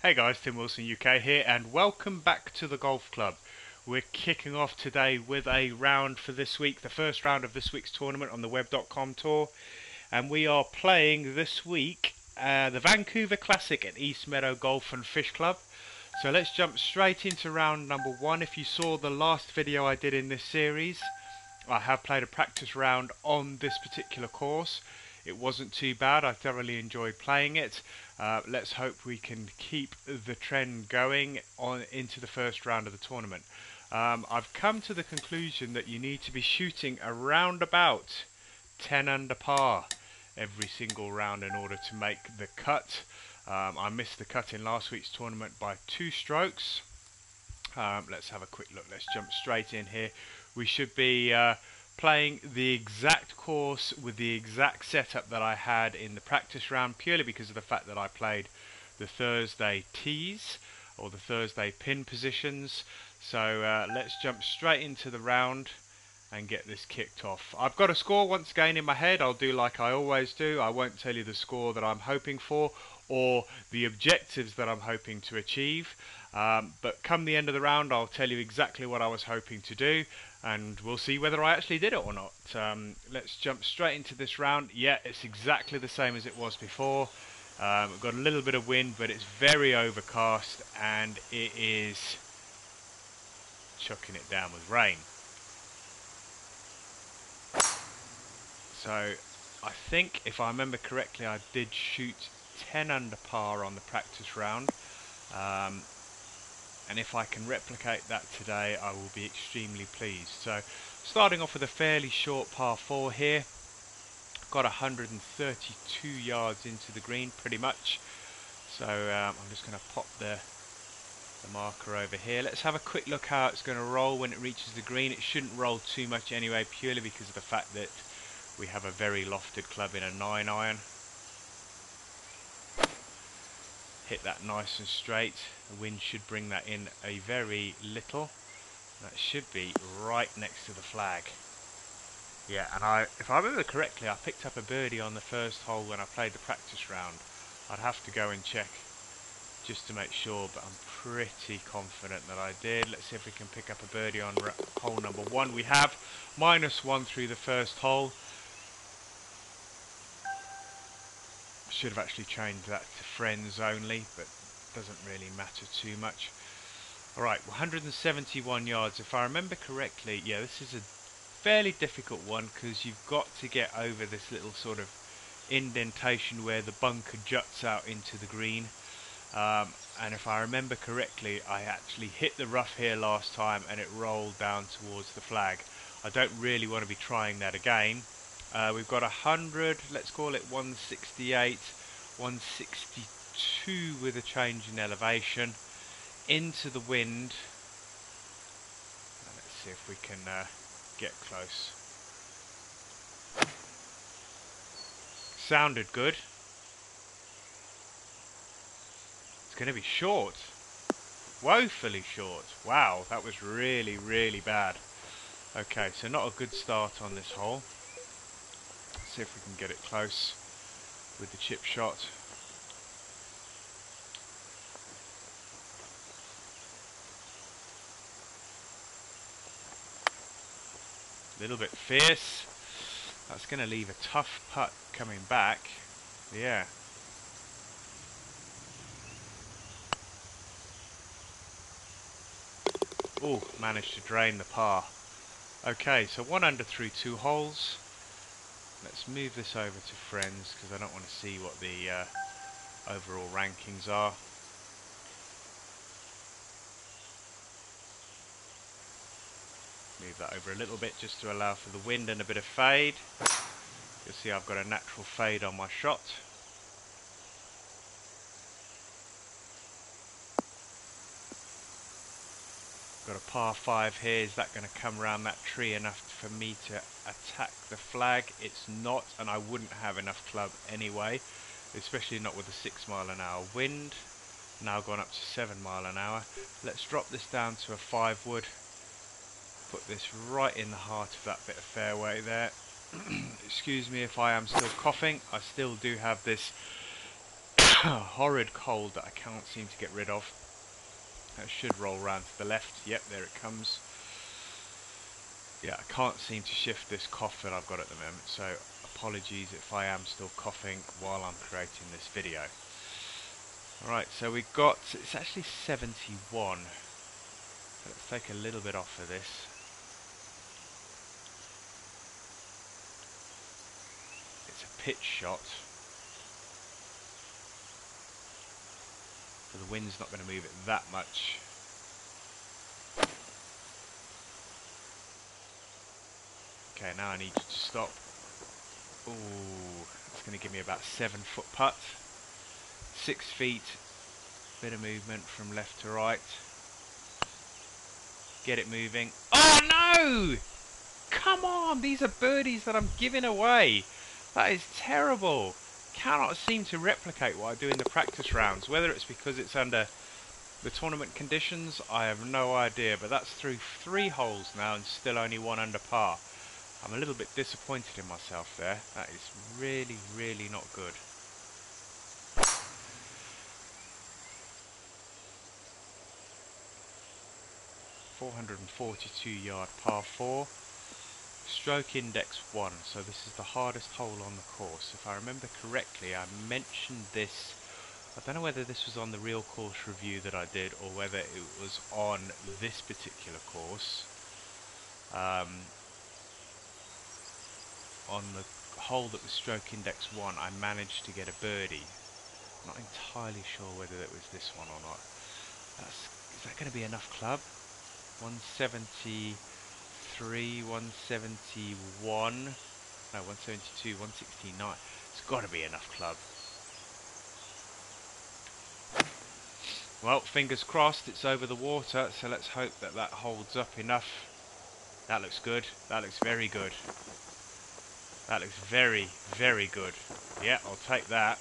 Hey guys, Tim Wilson UK here, and welcome back to the Golf Club. We're kicking off today with a round for this week, the first round of this week's tournament on the web.com tour, and we are playing this week the Vancouver Classic at East Meadow Golf and Fish Club. So let's jump straight into round number one. If you saw the last video I did in this series, I have played a practice round on this particular course. It wasn't too bad. I thoroughly enjoyed playing it. Let's hope we can keep the trend going on into the first round of the tournament. I've come to the conclusion that you need to be shooting around about 10 under par every single round in order to make the cut. I missed the cut in last week's tournament by 2 strokes. Let's have a quick look. Let's jump straight in here. We should be playing the exact course with the exact setup that I had in the practice round, purely because of the fact that I played the Thursday tees or the Thursday pin positions. So let's jump straight into the round and get this kicked off. I've got a score once again in my head. I'll do like I always do. I won't tell you the score that I'm hoping for or the objectives that I'm hoping to achieve. But come the end of the round, I'll tell you exactly what I was hoping to do, and we'll see whether I actually did it or not. Let's jump straight into this round. Yeah, it's exactly the same as it was before. We've got a little bit of wind, but it's very overcast, and it is chucking it down with rain. So I think, if I remember correctly, I did shoot 10 under par on the practice round. And if I can replicate that today, I will be extremely pleased. So starting off with a fairly short par 4 here. Got 132 yards into the green pretty much. So I'm just going to pop the marker over here. Let's have a quick look how it's going to roll when it reaches the green. It shouldn't roll too much anyway, purely because of the fact that we have a very lofted club in a 9-iron. Hit that nice and straight. The wind should bring that in a very little. That should be right next to the flag. Yeah, and if I remember correctly, I picked up a birdie on the first hole when I played the practice round. I'd have to go and check just to make sure, but I'm pretty confident that I did. Let's see if we can pick up a birdie on hole number 1. We have -1 through the first hole. Should have actually changed that to friends only, but doesn't really matter too much. Alright, 171 yards. If I remember correctly, yeah, this is a fairly difficult one because you've got to get over this little sort of indentation where the bunker juts out into the green. And if I remember correctly, I actually hit the rough here last time and it rolled down towards the flag. I don't really want to be trying that again. We've got 100, let's call it 168, 162 with a change in elevation, into the wind. Let's see if we can get close. Sounded good. It's going to be short. Woefully short. Wow, that was really, really bad. Okay, so not a good start on this hole. See if we can get it close with the chip shot. A little bit fierce. That's going to leave a tough putt coming back. Yeah. Oh, managed to drain the par. Okay, so 1 under through 2 holes. Let's move this over to friends because I don't want to see what the overall rankings are. Move that over a little bit just to allow for the wind and a bit of fade. You'll see I've got a natural fade on my shot. Got a par 5 here. Is that going to come around that tree enough for me to attack the flag? It's not, and I wouldn't have enough club anyway, especially not with a 6-mile-an-hour wind. Now gone up to 7-mile-an-hour. Let's drop this down to a 5 wood. Put this right in the heart of that bit of fairway there. Excuse me if I am still coughing. I still do have this horrid cold that I can't seem to get rid of. That should roll round to the left. Yep, there it comes. Yeah, I can't seem to shift this cough that I've got at the moment, so apologies if I am still coughing while I'm creating this video. Alright, so we've got, it's actually 71. Let's take a little bit off of this. It's a pitch shot, so the wind's not going to move it that much. Okay, now I need you to stop. Ooh, that's going to give me about 7-foot putt. 6 feet, bit of movement from left to right. Get it moving. Oh no! Come on, these are birdies that I'm giving away. That is terrible. Cannot seem to replicate what I do in the practice rounds. Whether it's because it's under the tournament conditions, I have no idea. But that's through 3 holes now and still only 1 under par. I'm a little bit disappointed in myself there. That is really, really not good. .442-yard par 4. Stroke index 1, so this is the hardest hole on the course. If I remember correctly, I mentioned this, I don't know whether this was on the real course review that I did or whether it was on this particular course. On the hole that was stroke index 1, I managed to get a birdie. I'm not entirely sure whether it was this one or not. Is that going to be enough club? 173, 171, no, 172, 169. It's got to be enough club. Well, fingers crossed it's over the water, so let's hope that that holds up enough. That looks good. That looks very good. That looks very, very good. Yeah, I'll take that.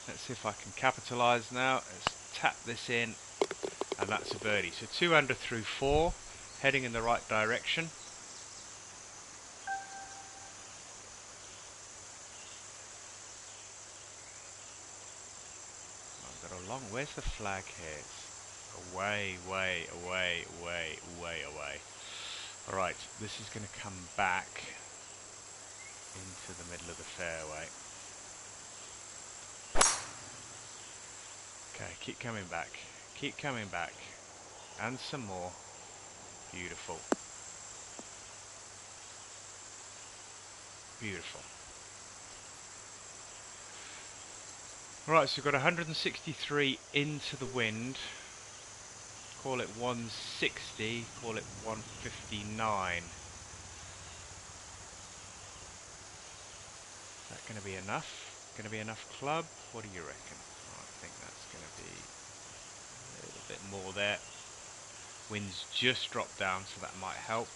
Let's see if I can capitalise now. Let's tap this in, and that's a birdie. So 2 under through 4, heading in the right direction. I've got a long, where's the flag here? It's away, way, away, way, way away. Alright, this is going to come back into the middle of the fairway. Okay, keep coming back. Keep coming back. And some more. Beautiful. Beautiful. Right, so we've got 163 into the wind. Call it 160, call it 159. Is that going to be enough? Going to be enough club? What do you reckon? Oh, I think that's going to be a little bit more there. Wind's just dropped down, so that might help.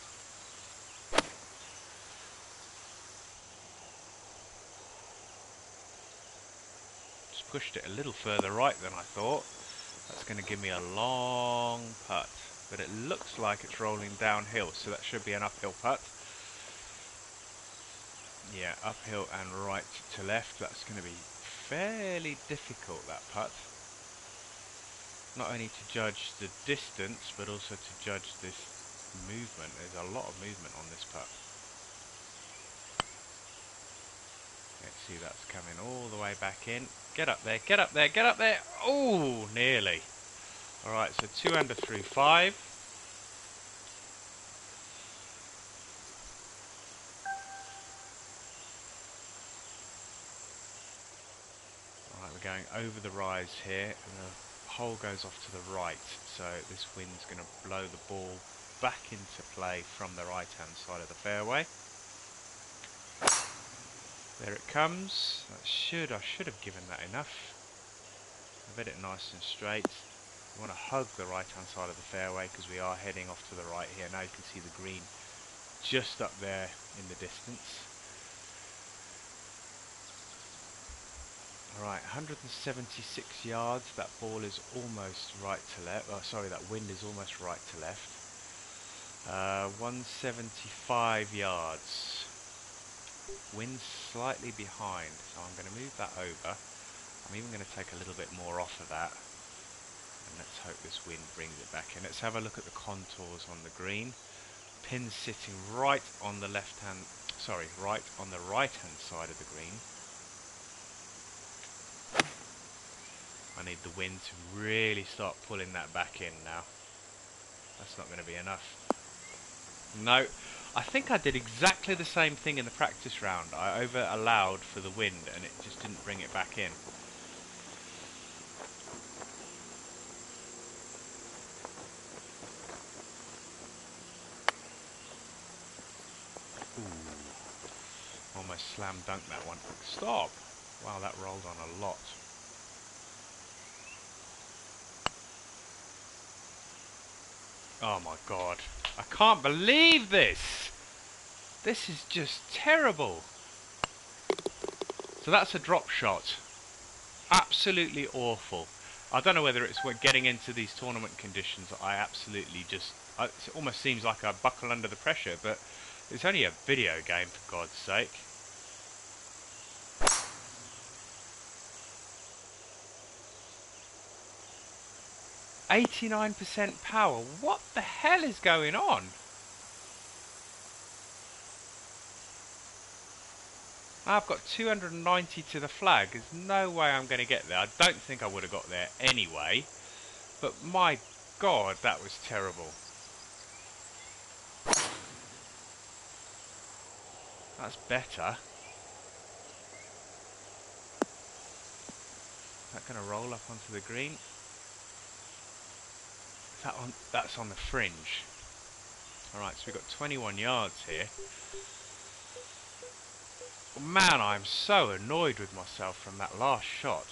Just pushed it a little further right than I thought. That's going to give me a long putt, but it looks like it's rolling downhill, so that should be an uphill putt. Yeah, uphill and right to left. That's going to be fairly difficult, that putt. Not only to judge the distance, but also to judge this movement. There's a lot of movement on this putt. Let's see, that's coming all the way back in. Get up there, get up there, get up there. Oh, nearly. Alright, so 2 under through 5. Alright, we're going over the rise here, and the hole goes off to the right, so this wind's going to blow the ball back into play from the right hand side of the fairway. There it comes. I should have given that enough. I've hit it nice and straight. You want to hug the right hand side of the fairway because we are heading off to the right here. Now you can see the green just up there in the distance. Alright, 176 yards. That ball is almost right to left. Oh, sorry, that wind is almost right to left. 175 yards. Wind's slightly behind, so I'm going to move that over. I'm even going to take a little bit more off of that. And let's hope this wind brings it back in. Let's have a look at the contours on the green. Pin's sitting right on the right on the right hand side of the green. I need the wind to really start pulling that back in now. That's not going to be enough. No, I think I did exactly the same thing in the practice round. I over allowed for the wind and it just didn't bring it back in. Ooh, almost slam dunked that one. Stop! Wow, that rolled on a lot. Oh my god, I can't believe this! This is just terrible. So that's a drop shot. Absolutely awful. I don't know whether it's we're getting into these tournament conditions. I absolutely just... it almost seems like I buckle under the pressure, but it's only a video game, for God's sake. %89 power. What the hell is going on? I've got 290 to the flag. There's no way I'm going to get there. I don't think I would have got there anyway. But my God, that was terrible. That's better. Is that going to roll up onto the green? That's on the fringe. Alright, so we've got 21 yards here. Man, I'm so annoyed with myself from that last shot.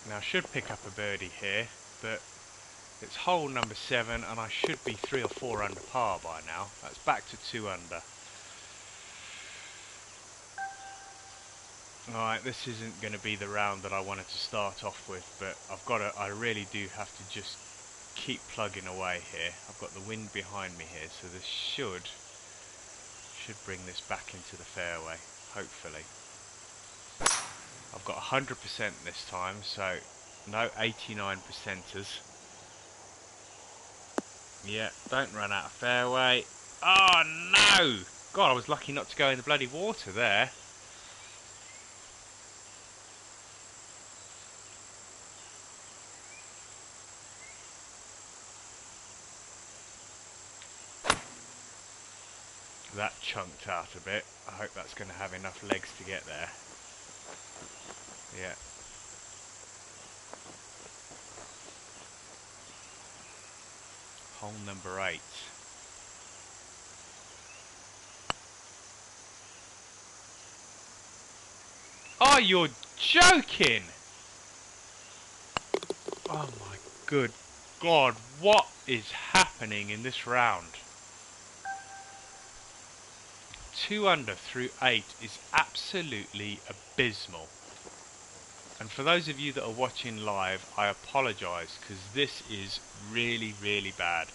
Now I should pick up a birdie here, but it's hole number 7 and I should be 3 or 4 under par by now. That's back to 2 under. Alright, this isn't going to be the round that I wanted to start off with, but I really do have to just keep plugging away here. I've got the wind behind me here, so this should bring this back into the fairway, hopefully. I've got 100% this time, so no 89%ers. Yeah, don't run out of fairway. Oh no! God, I was lucky not to go in the bloody water there. That chunked out a bit. I hope that's going to have enough legs to get there. Yeah. Hole number 8. Oh, you're joking! Oh my good God, what is happening in this round? 2 under through 8 is absolutely abysmal. And for those of you that are watching live, I apologise because this is really, really bad.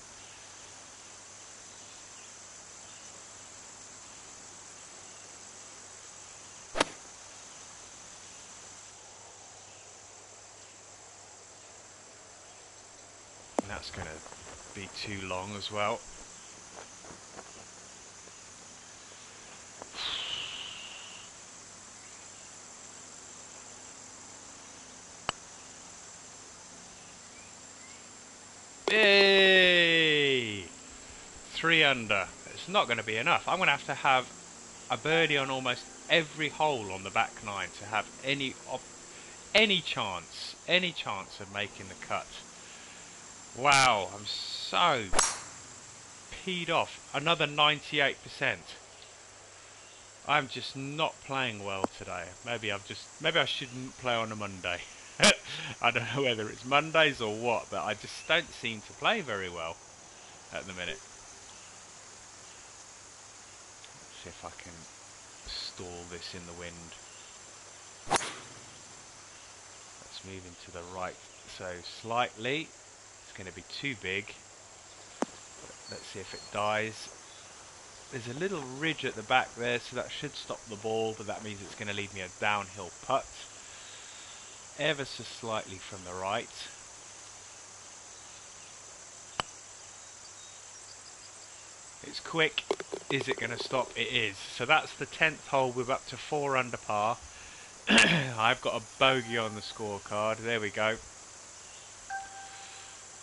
And that's going to be too long as well. Yay! 3 under. It's not going to be enough. I'm going to have a birdie on almost every hole on the back 9 to have any chance of making the cut. Wow, I'm so peed off. Another 98%. I'm just not playing well today. Maybe I shouldn't play on a Monday. I don't know whether it's Mondays or what, but I just don't seem to play very well at the minute. Let's see if I can stall this in the wind. Let's move into the right so slightly. It's going to be too big. Let's see if it dies. There's a little ridge at the back there, so that should stop the ball, but that means it's going to lead me a downhill putt. Ever so slightly from the right. It's quick. Is it going to stop? It is. So that's the 10th hole. We're up to 4 under par. I've got a bogey on the scorecard. There we go.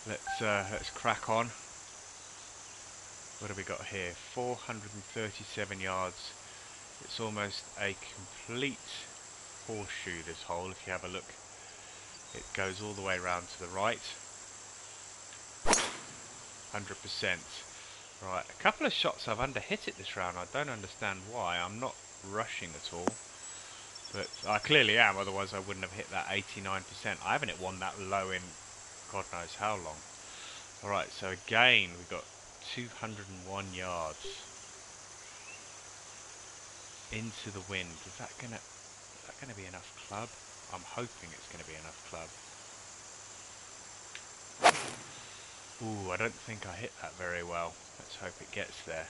Let's crack on. What have we got here? 437 yards. It's almost a complete horseshoe, this hole. If you have a look, it goes all the way around to the right. 100%. Right, a couple of shots I've underhit it this round. I don't understand why. I'm not rushing at all, but I clearly am, otherwise I wouldn't have hit that 89%. I haven't hit one that low in God knows how long. Alright, so again we've got 201 yards into the wind. Is that gonna be enough club? I'm hoping it's gonna be enough club. Ooh, I don't think I hit that very well. Let's hope it gets there.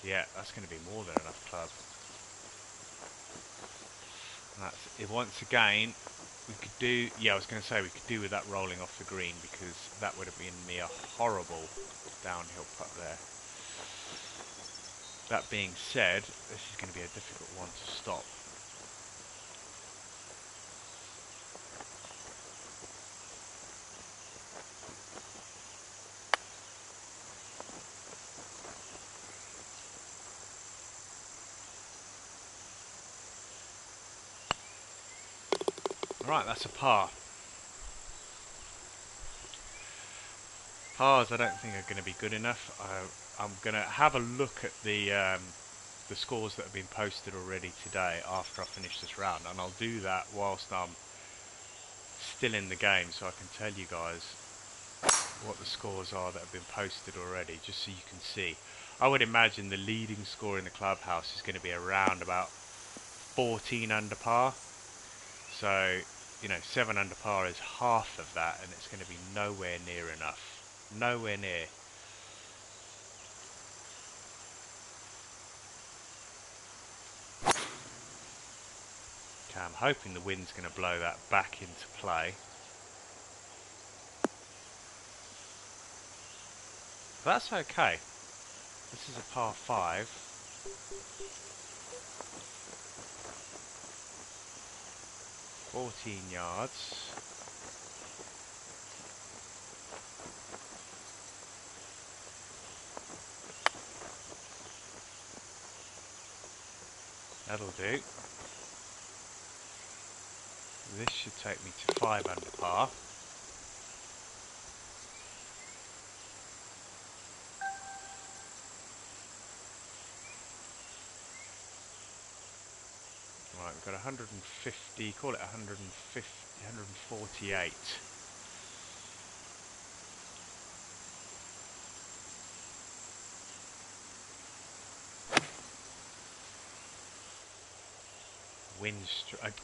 Yeah, that's going to be more than enough club. And that's it. Once again, we could do... Yeah, I was going to say we could do with that rolling off the green, because that would have been me a horrible downhill putt there. That being said, this is going to be a difficult one to stop. Right, that's a par. Pars I don't think are going to be good enough. I'm going to have a look at the scores that have been posted already today after I finish this round, and I'll do that whilst I'm still in the game, so I can tell you guys what the scores are that have been posted already, just so you can see. I would imagine the leading score in the clubhouse is going to be around about 14 under par. So, you know, 7 under par is half of that, and it's going to be nowhere near enough. Nowhere near. Okay, I'm hoping the wind's going to blow that back into play. That's okay. This is a par 5. 14 yards. That'll do. This should take me to 5 under par. Right, we've got 150, call it 150, 148.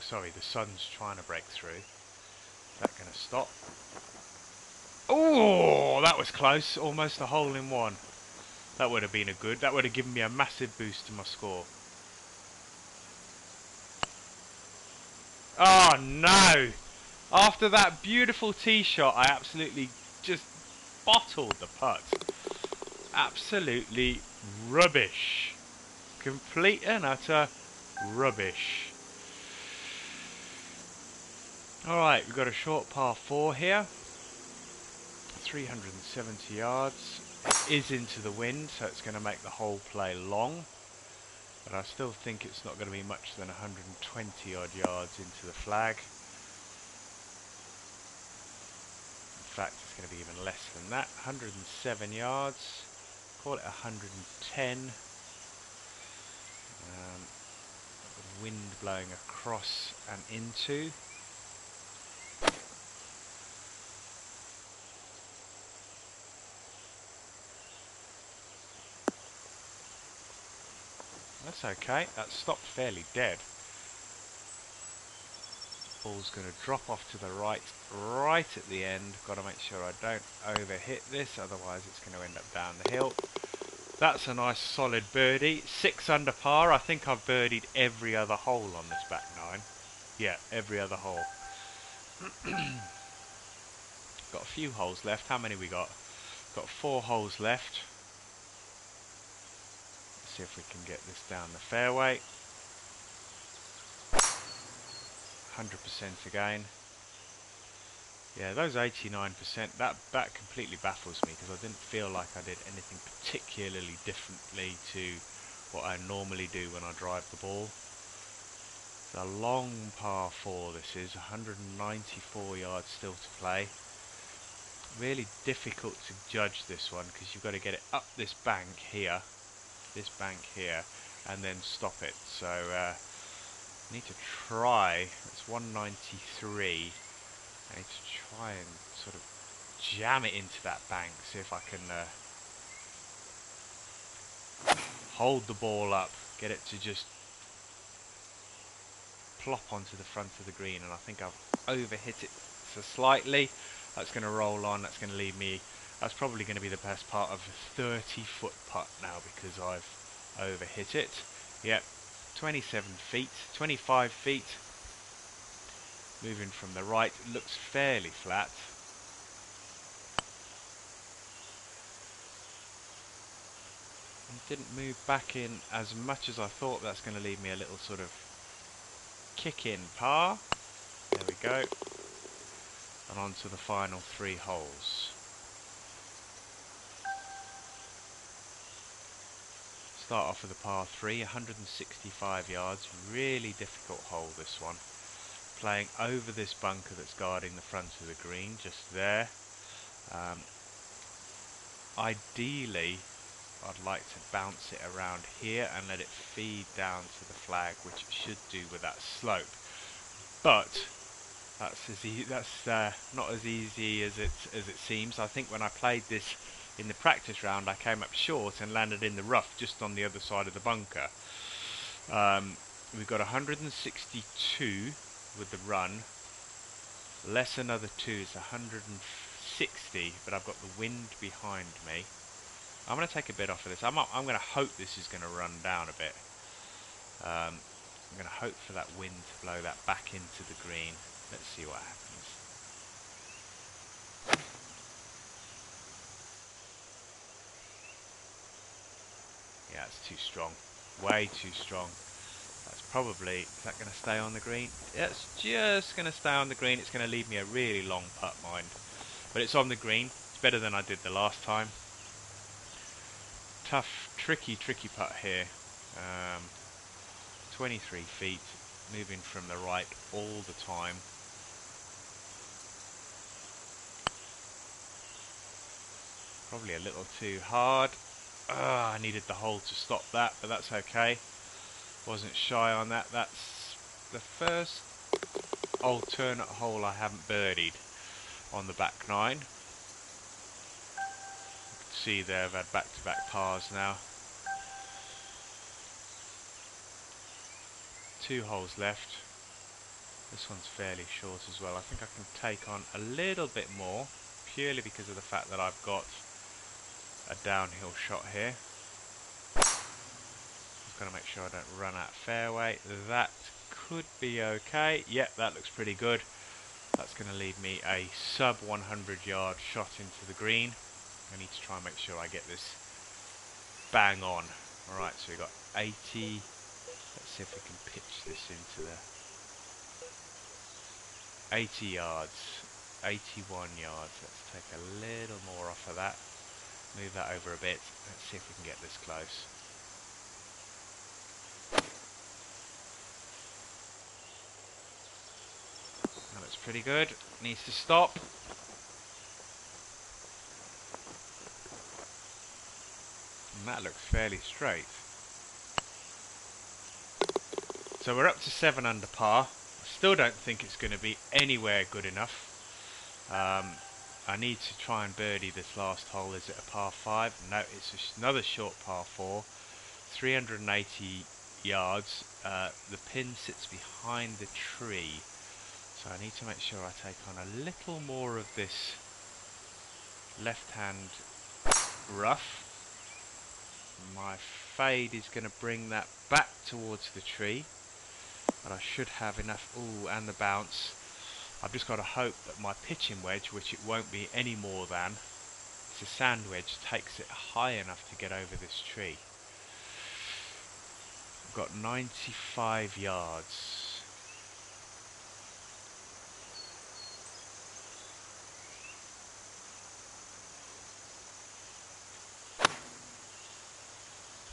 Sorry, the sun's trying to break through. Is that going to stop? Oh, that was close. Almost a hole in one. That would have been that would have given me a massive boost to my score. Oh no! After that beautiful tee shot, I absolutely just bottled the putt. Absolutely rubbish. Complete and utter rubbish. Alright, we've got a short par 4 here. 370 yards. It is into the wind, so it's going to make the whole play long. But I still think it's not going to be much than 120 odd yards into the flag. In fact, it's going to be even less than that. 107 yards. Call it 110. The wind blowing across and into. that's okay. That stopped fairly dead. Ball's going to drop off to the right, right at the end. Got to make sure I don't overhit this, otherwise it's going to end up down the hill. That's a nice solid birdie. 6 under par. I think I've birdied every other hole on this back nine. Yeah, every other hole. Got a few holes left. How many we got? Got 4 holes left. Let's see if we can get this down the fairway. 100% again. Yeah, those 89%, that completely baffles me, because I didn't feel like I did anything particularly differently to what I normally do when I drive the ball. It's a long par 4 this is, 194 yards still to play. Really difficult to judge this one, because you've got to get it up this bank here, and then stop it. So I need to try, it's 193. I need to try and sort of jam it into that bank, see if I can hold the ball up, get it to just plop onto the front of the green, and I think I've overhit it so slightly. That's going to roll on, that's going to leave me, that's probably going to be the best part of a 30-foot putt now, because I've overhit it. Yep, 27 feet, 25 feet. Moving from the right, it looks fairly flat. It didn't move back in as much as I thought. That's going to leave me a little sort of kick in par. There we go. And on to the final 3 holes. Start off with a par 3, 165 yards. Really difficult hole, this one. Playing over this bunker that's guarding the front of the green, just there. Ideally, I'd like to bounce it around here and let it feed down to the flag, which it should do with that slope. But that's not as easy as it seems. I think when I played this in the practice round, I came up short and landed in the rough just on the other side of the bunker. We've got 162 with the run. Less another 2 is 160, but I've got the wind behind me. I'm going to take a bit off of this. I'm going to hope this is going to run down a bit. I'm going to hope for that wind to blow that back into the green. Let's see what happens. Yeah, it's too strong. Way too strong. That's probably, is that going to stay on the green? Yeah, it's just going to stay on the green. It's going to leave me a really long putt, mind. But it's on the green. It's better than I did the last time. Tough, tricky putt here. 23 feet, moving from the right all the time. Probably a little too hard. I needed the hole to stop that, but that's okay. Wasn't shy on that. That's the first alternate hole I haven't birdied on the back nine. You can see there I've had back-to-back pars now. 2 holes left. This one's fairly short as well. I think I can take on a little bit more, purely because of the fact that I've got a downhill shot here. Just got to make sure I don't run out fairway. That could be okay. Yep, that looks pretty good. That's going to leave me a sub 100 yard shot into the green. I need to try and make sure I get this bang on. Alright, so we've got 80. Let's see if we can pitch this into the 80 yards. 81 yards. Let's take a little more off of that. Move that over a bit. Let's see if we can get this close. That looks pretty good. Needs to stop. And that looks fairly straight. So we're up to 7 under par. I still don't think it's going to be anywhere good enough. I need to try and birdie this last hole. Is it a par 5? No, it's another short par 4. 380 yards. The pin sits behind the tree, so I need to make sure I take on a little more of this left hand rough. My fade is going to bring that back towards the tree, but I should have enough. Ooh, and the bounce. I've just got to hope that my pitching wedge, which it won't be any more than, it's a sand wedge, takes it high enough to get over this tree. I've got 95 yards.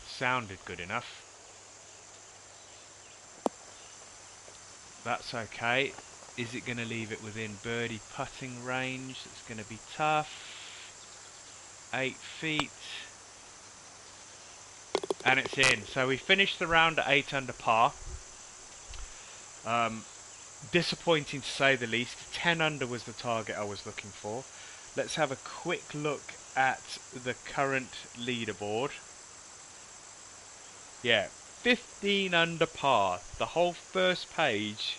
Sounded good enough. That's okay. Is it going to leave it within birdie putting range? It's going to be tough. 8 feet. And it's in. So we finished the round at 8 under par. Disappointing to say the least. 10 under was the target I was looking for. Let's have a quick look at the current leaderboard. Yeah, 15 under par. The whole first page.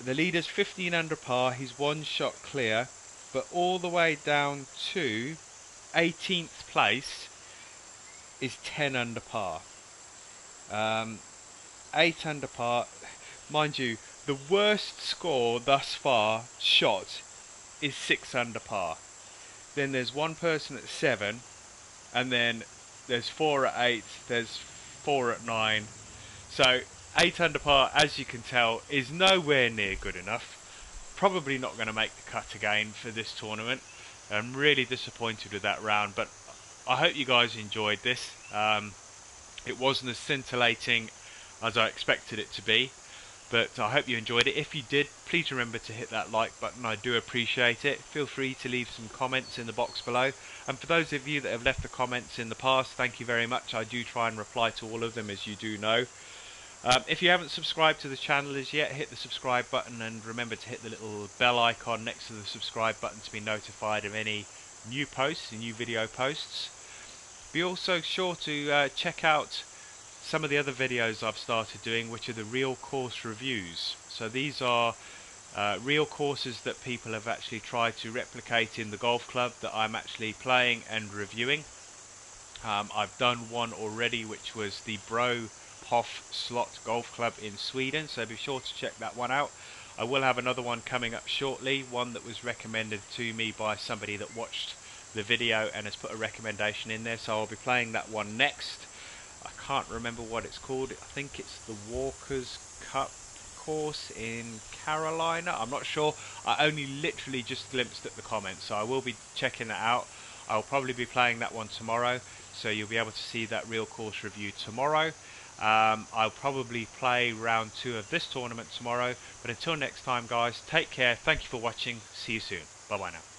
The leader's 15 under par. He's one shot clear. But all the way down to 18th place is 10 under par. 8 under par. Mind you, the worst score thus far shot is 6 under par. Then there's one person at 7, and then there's 4 at 8, there's 4 at 9. So 8 under par, as you can tell, is nowhere near good enough. Probably not going to make the cut again for this tournament. I'm really disappointed with that round, but I hope you guys enjoyed this. It wasn't as scintillating as I expected it to be, but I hope you enjoyed it. If you did, please remember to hit that like button. I do appreciate it. Feel free to leave some comments in the box below. And for those of you that have left the comments in the past, thank you very much. I do try and reply to all of them, as you do know. If you haven't subscribed to the channel as yet, hit the subscribe button, and remember to hit the little bell icon next to the subscribe button to be notified of any new posts and new video posts. Be also sure to check out some of the other videos I've started doing, which are the real course reviews. So these are real courses that people have actually tried to replicate in the golf club that I'm actually playing and reviewing. I've done one already, which was the Hof Slot Golf Club in Sweden, so be sure to check that one out. I will have another one coming up shortly, one that was recommended to me by somebody that watched the video and has put a recommendation in there, so I'll be playing that one next. I can't remember what it's called. I think it's the Walker's Cup course in Carolina. I'm not sure. I only literally just glimpsed at the comments, so I will be checking that out. I'll probably be playing that one tomorrow, so you'll be able to see that real course review tomorrow. I'll probably play round 2 of this tournament tomorrow, but until next time guys, take care, thank you for watching, see you soon, bye bye now.